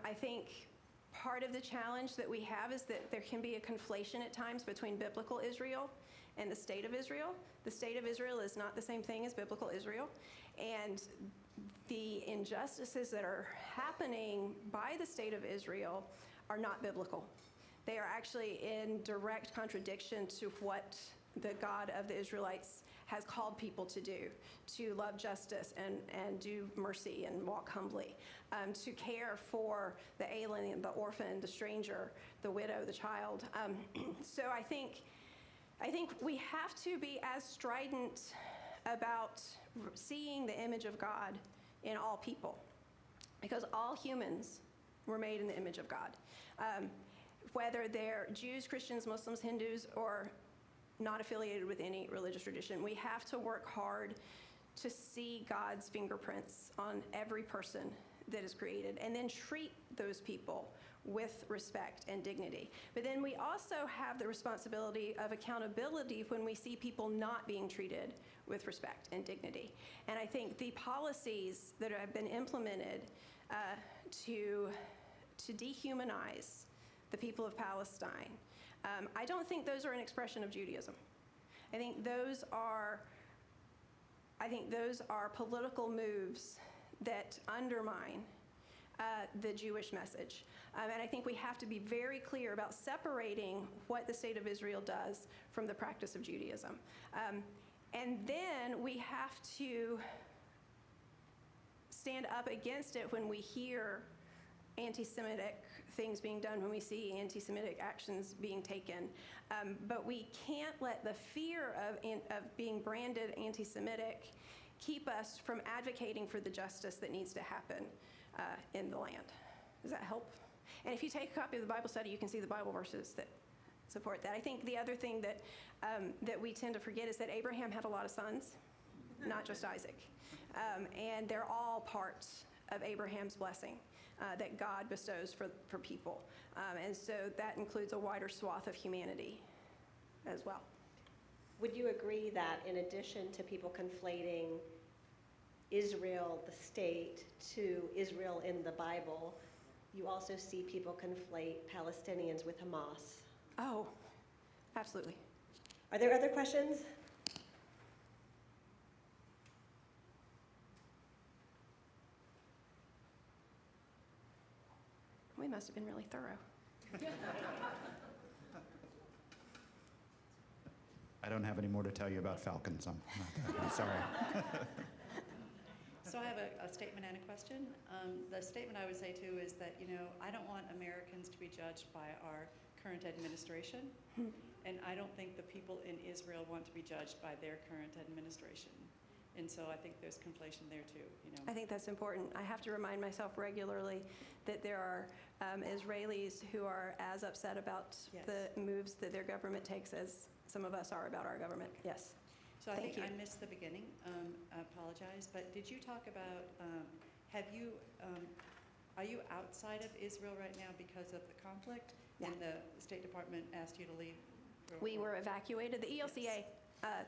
I think part of the challenge that we have is that there can be a conflation at times between biblical Israel and the state of Israel. The state of Israel is not the same thing as biblical Israel. And the injustices that are happening by the state of Israel are not biblical. They are actually in direct contradiction to what the God of the Israelites has called people to do, to love justice and do mercy and walk humbly, to care for the alien, the orphan, the stranger, the widow, the child. So I think we have to be as strident about seeing the image of God in all people, because all humans were made in the image of God. Whether they're Jews, Christians, Muslims, Hindus, or not affiliated with any religious tradition, we have to work hard to see God's fingerprints on every person that is created, and then treat those people with respect and dignity. But then we also have the responsibility of accountability when we see people not being treated with respect and dignity. And I think the policies that have been implemented to dehumanize the people of Palestine, I don't think those are an expression of Judaism. I think those are political moves that undermine the Jewish message. And I think we have to be very clear about separating what the state of Israel does from the practice of Judaism. And then we have to stand up against it when we hear anti-Semitic things being done, when we see anti-Semitic actions being taken. But we can't let the fear of being branded anti-Semitic keep us from advocating for the justice that needs to happen in the land. Does that help? And if you take a copy of the Bible study, you can see the Bible verses that support that. I think the other thing that we tend to forget is that Abraham had a lot of sons, not just Isaac. And they're all parts of Abraham's blessing that God bestows for people. And so that includes a wider swath of humanity as well. Would you agree that in addition to people conflating Israel, the state, to Israel in the Bible, you also see people conflate Palestinians with Hamas? Oh, absolutely. Are there other questions? We must have been really thorough. I don't have any more to tell you about falcons. I'm sorry. So I have a statement and a question. The statement I would say too is that, I don't want Americans to be judged by our current administration. And I don't think the people in Israel want to be judged by their current administration. And so I think there's conflation there too. I think that's important. I have to remind myself regularly that there are Israelis who are as upset about the moves that their government takes as some of us are about our government. Yes. So I think I missed the beginning. I apologize. But did you talk about, are you outside of Israel right now because of the conflict? Yeah. And the State Department asked you to leave? We were evacuated. The ELCA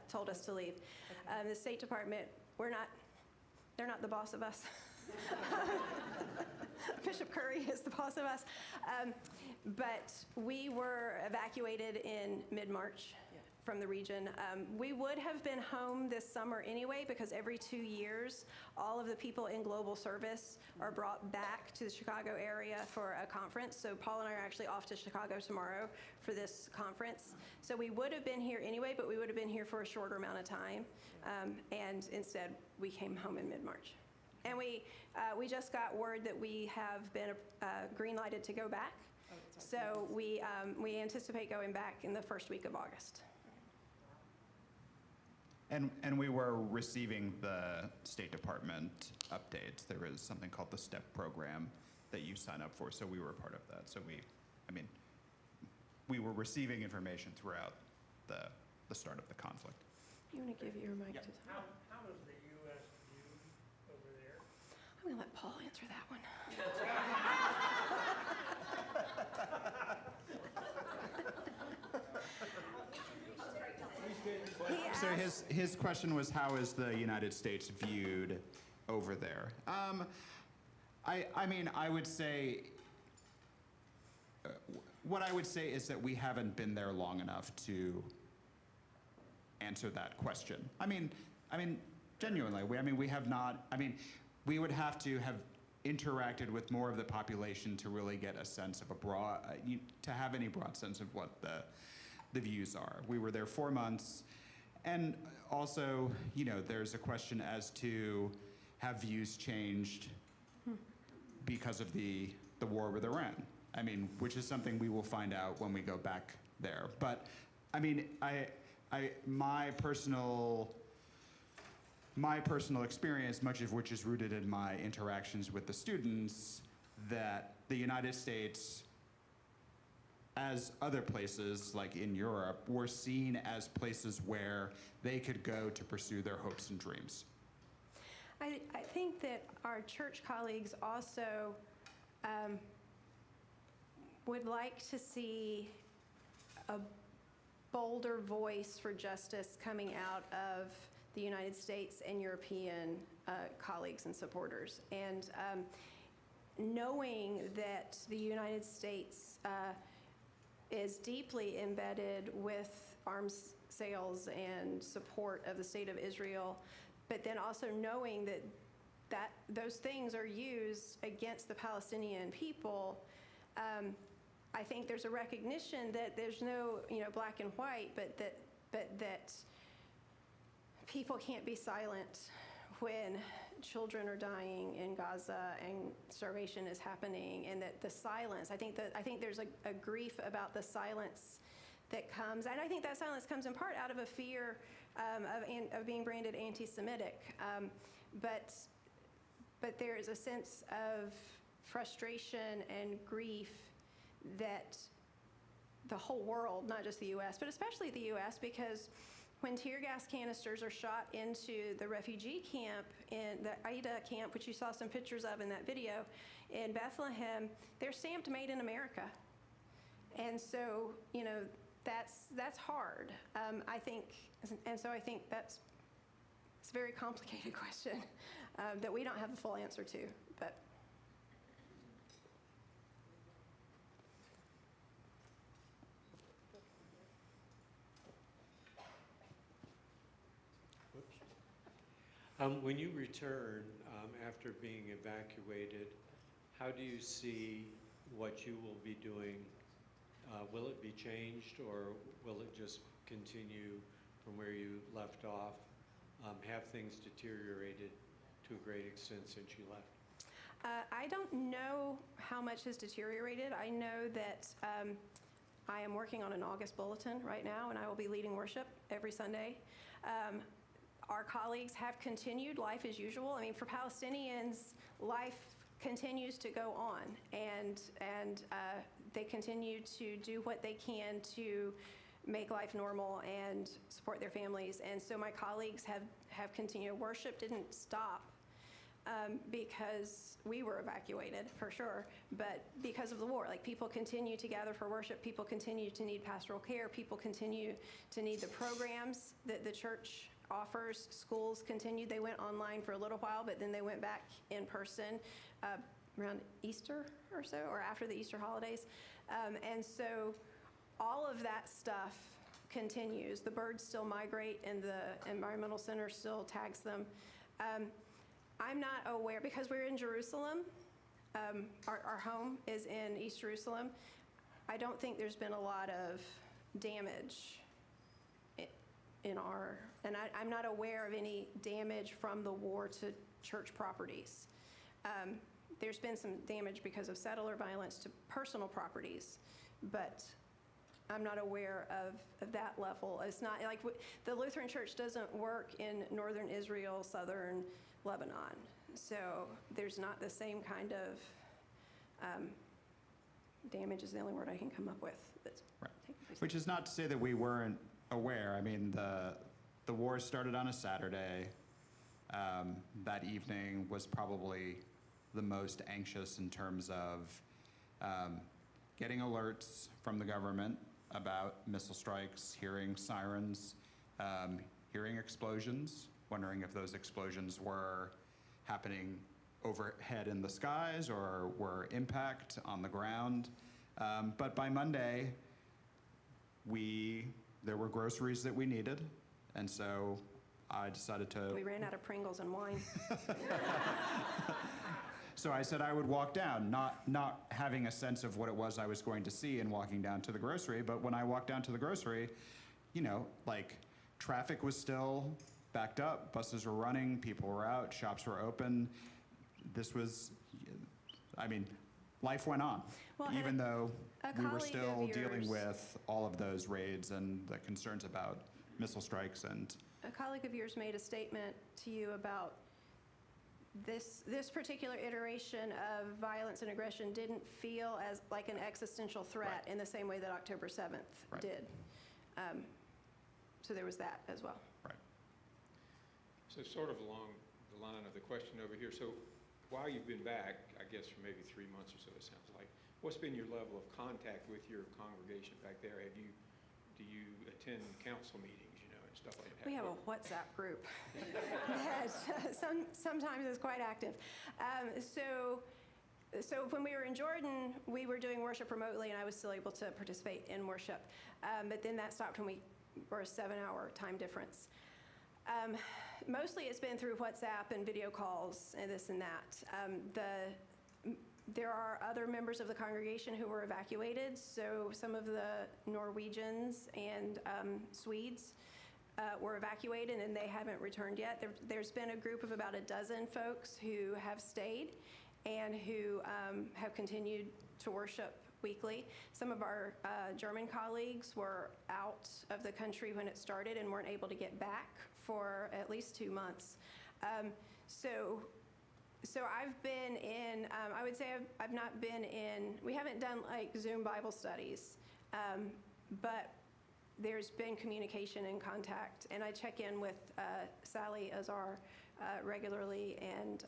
told us to leave. Okay. The State Department, they're not the boss of us. Bishop Curry is the boss of us. But we were evacuated in mid-March from the region. We would have been home this summer anyway, because every 2 years, all of the people in global service are brought back to the Chicago area for a conference. So Paul and I are actually off to Chicago tomorrow for this conference. So we would have been here anyway, but we would have been here for a shorter amount of time. And instead, we came home in mid-March. And we just got word that we have been green-lighted to go back. So we anticipate going back in the first week of August. And we were receiving the State Department updates. There is something called the STEP program that you sign up for, so we were a part of that. So we were receiving information throughout the start of the conflict. You want to give your mic to Tom? How does the U.S. view over there? I'm going to let Paul answer that one. So his question was, how is the United States viewed over there? I would say, what I would say is that we haven't been there long enough to answer that question. Genuinely, we have not. We would have to have interacted with more of the population to really get a sense of to have any broad sense of what the views are. We were there 4 months, and also, there's a question as to have views changed because of the war with Iran. Which is something we will find out when we go back there. But my personal experience, much of which is rooted in my interactions with the students, that the United States, as other places like in Europe, were seen as places where they could go to pursue their hopes and dreams. I think that our church colleagues also would like to see a bolder voice for justice coming out of the United States and European colleagues and supporters. And knowing that the United States is deeply embedded with arms sales and support of the State of Israel, but then also knowing that those things are used against the Palestinian people, I think there's a recognition that there's no, black and white, but that people can't be silent when children are dying in Gaza and starvation is happening, and that the silence. I think there's a grief about the silence that comes, and I think that silence comes in part out of a fear of being branded anti-Semitic, but there is a sense of frustration and grief that the whole world, not just the U.S., but especially the U.S., because when tear gas canisters are shot into the refugee camp, in the Aida camp, which you saw some pictures of in that video, in Bethlehem, they're stamped "Made in America." And so, that's hard. I think it's a very complicated question that we don't have a full answer to, but. When you return after being evacuated, how do you see what you will be doing? Will it be changed, or will it just continue from where you left off? Have things deteriorated to a great extent since you left? I don't know how much has deteriorated. I know that I am working on an August bulletin right now, and I will be leading worship every Sunday. Our colleagues have continued life as usual. I mean, for Palestinians, life continues to go on, and they continue to do what they can to make life normal and support their families. And so my colleagues have continued. Worship didn't stop because we were evacuated, for sure, but because of the war. Like, people continue to gather for worship, people continue to need pastoral care, people continue to need the programs that the church offers. Schools continued. They went online for a little while, but then they went back in person around Easter or so, or after the Easter holidays. And so all of that stuff continues. The birds still migrate, and the Environmental Center still tags them. I'm not aware, because we're in Jerusalem, our home is in East Jerusalem. I don't think there's been a lot of damage in our, and I'm not aware of any damage from the war to church properties. There's been some damage because of settler violence to personal properties, but I'm not aware of that level. It's not like the Lutheran Church doesn't work in northern Israel, southern Lebanon, so there's not the same kind of damage is the only word I can come up with. Right. Which is not to say that we weren't aware. I mean, the war started on a Saturday. That evening was probably the most anxious in terms of getting alerts from the government about missile strikes, hearing sirens, hearing explosions, wondering if those explosions were happening overhead in the skies or were impact on the ground. But by Monday, there were groceries that we needed, and so I decided to... We ran out of Pringles and wine. So I said I would walk down, not having a sense of what it was I was going to see in walking down to the grocery, but when I walked down to the grocery, like, traffic was still backed up, buses were running, people were out, shops were open. This was, life went on, even though we were still dealing with all of those raids and the concerns about missile strikes. And a colleague of yours made a statement to you about this particular iteration of violence and aggression didn't feel as like an existential threat in the same way that October 7th did. So there was that as well. Right. So sort of along the line of the question over here, so while you've been back, I guess for maybe 3 months or so, it sounds like, what's been your level of contact with your congregation back there? Do you attend council meetings, and stuff like that? We have a WhatsApp group that sometimes is quite active. So when we were in Jordan, we were doing worship remotely, and I was still able to participate in worship. But then that stopped when we were a 7-hour time difference. Mostly it's been through WhatsApp and video calls and this and that. There are other members of the congregation who were evacuated, so some of the Norwegians and Swedes were evacuated, and they haven't returned yet. There's been a group of about a dozen folks who have stayed and who have continued to worship weekly. Some of our German colleagues were out of the country when it started and weren't able to get back for at least 2 months. So I've been in, I would say I've not been in, we haven't done like Zoom Bible studies, but there's been communication and contact, and I check in with Sally Azar regularly, and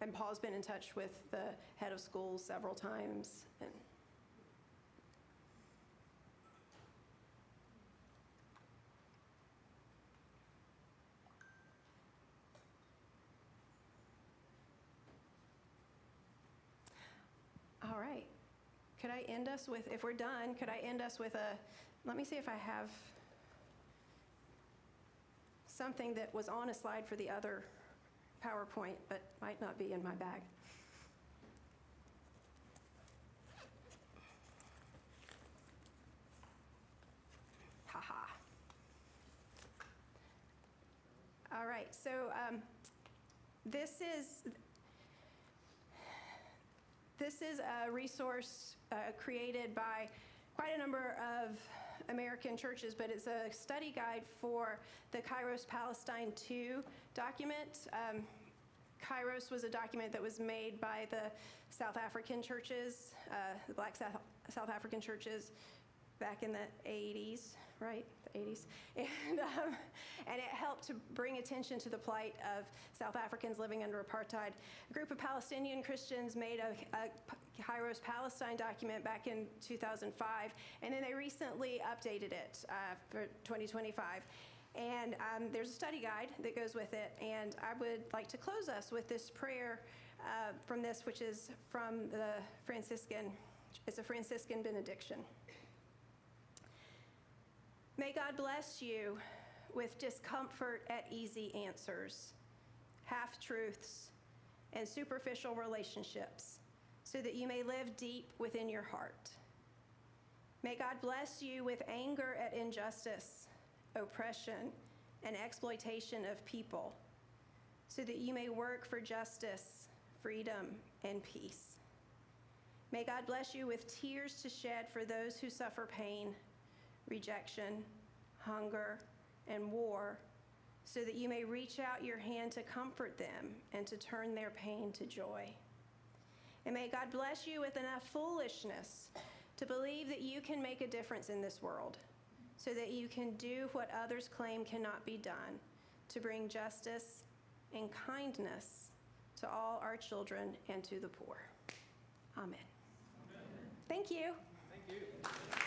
and Paul's been in touch with the head of schools several times. And all right. Could I end us with, if we're done, could I end us with let me see if I have something that was on a slide for the other PowerPoint, but might not be in my bag. Ha-ha. All right, so this This is a resource created by quite a number of American churches, but it's a study guide for the Kairos Palestine II document. Kairos was a document that was made by the South African churches, the Black South African churches back in the 80s, right? The 80s. And it helped to bring attention to the plight of South Africans living under apartheid. A group of Palestinian Christians made a Kairos Palestine document back in 2005, and then they recently updated it for 2025. And there's a study guide that goes with it, and I would like to close us with this prayer from this, which is from the Franciscan. It's a Franciscan benediction. May God bless you with discomfort at easy answers, half-truths, and superficial relationships, so that you may live deep within your heart. May God bless you with anger at injustice, oppression, and exploitation of people, so that you may work for justice, freedom, and peace. May God bless you with tears to shed for those who suffer pain, rejection, hunger, and war, so that you may reach out your hand to comfort them and to turn their pain to joy. And may God bless you with enough foolishness to believe that you can make a difference in this world, so that you can do what others claim cannot be done, to bring justice and kindness to all our children and to the poor. Amen. Thank you. Thank you.